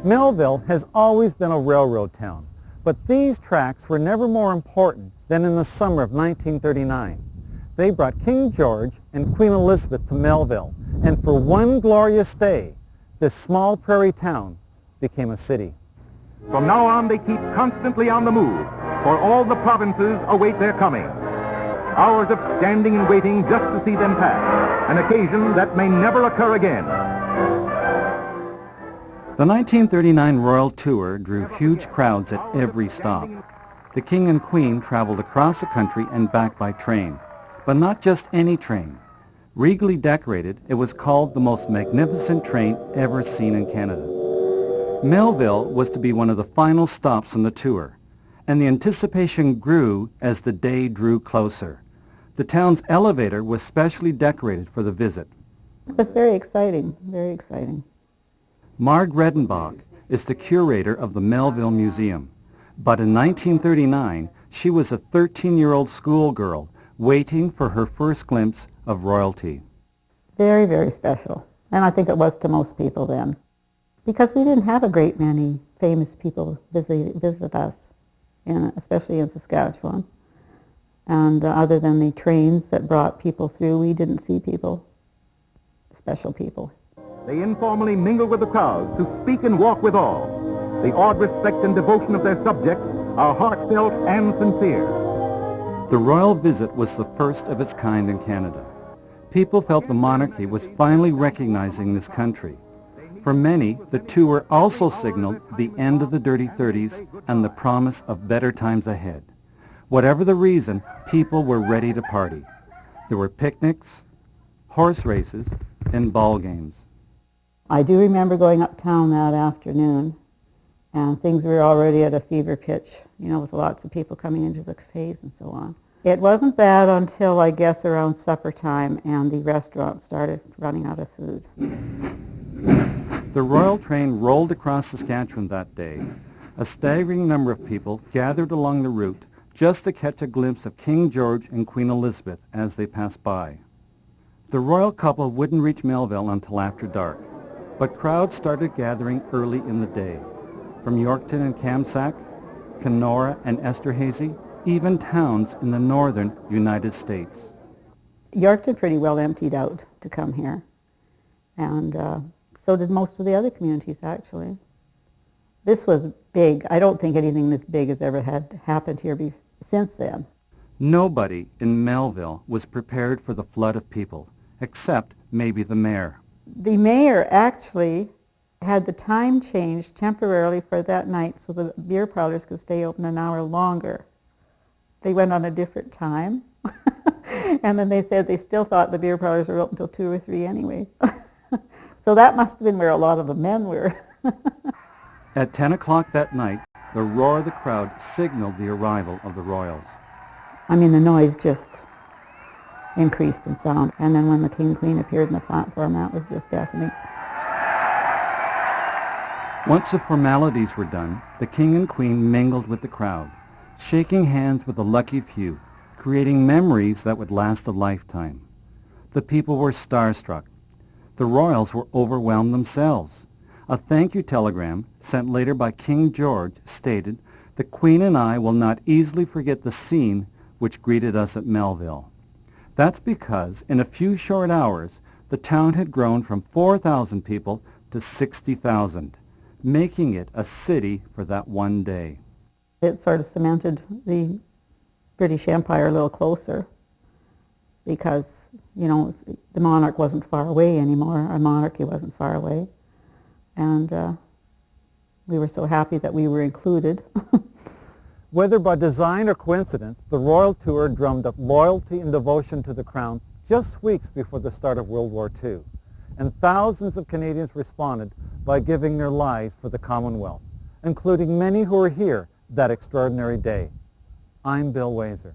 Melville has always been a railroad town, but these tracks were never more important than in the summer of 1939. They brought King George and Queen Elizabeth to Melville, and for one glorious day, this small prairie town became a city. From now on, they keep constantly on the move, for all the provinces await their coming. Hours of standing and waiting just to see them pass, an occasion that may never occur again. The 1939 Royal Tour drew huge crowds at every stop. The King and Queen traveled across the country and back by train, but not just any train. Regally decorated, it was called the most magnificent train ever seen in Canada. Melville was to be one of the final stops on the tour, and the anticipation grew as the day drew closer. The town's elevator was specially decorated for the visit. It was very exciting, very exciting. Marg Redenbach is the curator of the Melville Museum, but in 1939 she was a 13-year-old schoolgirl waiting for her first glimpse of royalty. Very, very special, and I think it was to most people then, because we didn't have a great many famous people visit us, especially in Saskatchewan. And other than the trains that brought people through, we didn't see people, special people. They informally mingle with the crowd to speak and walk with all. The awed respect and devotion of their subjects are heartfelt and sincere. The royal visit was the first of its kind in Canada. People felt the monarchy was finally recognizing this country. For many, the tour also signaled the end of the dirty 30s and the promise of better times ahead. Whatever the reason, people were ready to party. There were picnics, horse races, and ball games. I do remember going uptown that afternoon, and things were already at a fever pitch, with lots of people coming into the cafes and so on. It wasn't bad until, I guess, around supper time, and the restaurant started running out of food. The royal train rolled across Saskatchewan that day. A staggering number of people gathered along the route just to catch a glimpse of King George and Queen Elizabeth as they passed by. The royal couple wouldn't reach Melville until after dark, but crowds started gathering early in the day. From Yorkton and Kamsack, Kenora and Esterhazy, even towns in the northern United States. Yorkton pretty well emptied out to come here, and so did most of the other communities, actually. This was big. I don't think anything this big has ever had happened here since then. Nobody in Melville was prepared for the flood of people, except maybe the mayor. The mayor actually had the time changed temporarily for that night so the beer parlors could stay open an hour longer. They went on a different time, and then they said they still thought the beer parlors were open until 2 or 3 anyway. So that must have been where a lot of the men were. At 10 o'clock that night, the roar of the crowd signaled the arrival of the royals. I mean, the noise just increased in sound. And then when the King and Queen appeared on the platform, that was just deafening. Once the formalities were done, the King and Queen mingled with the crowd, shaking hands with the lucky few, creating memories that would last a lifetime. The people were starstruck. The royals were overwhelmed themselves. A thank you telegram, sent later by King George, stated, "The Queen and I will not easily forget the scene which greeted us at Melville." That's because in a few short hours, the town had grown from 4,000 people to 60,000, making it a city for that one day. It sort of cemented the British Empire a little closer because, the monarch wasn't far away anymore. Our monarchy wasn't far away. And we were so happy that we were included. Whether by design or coincidence, the royal tour drummed up loyalty and devotion to the crown just weeks before the start of World War II. And thousands of Canadians responded by giving their lives for the Commonwealth, including many who were here that extraordinary day. I'm Bill Waiser.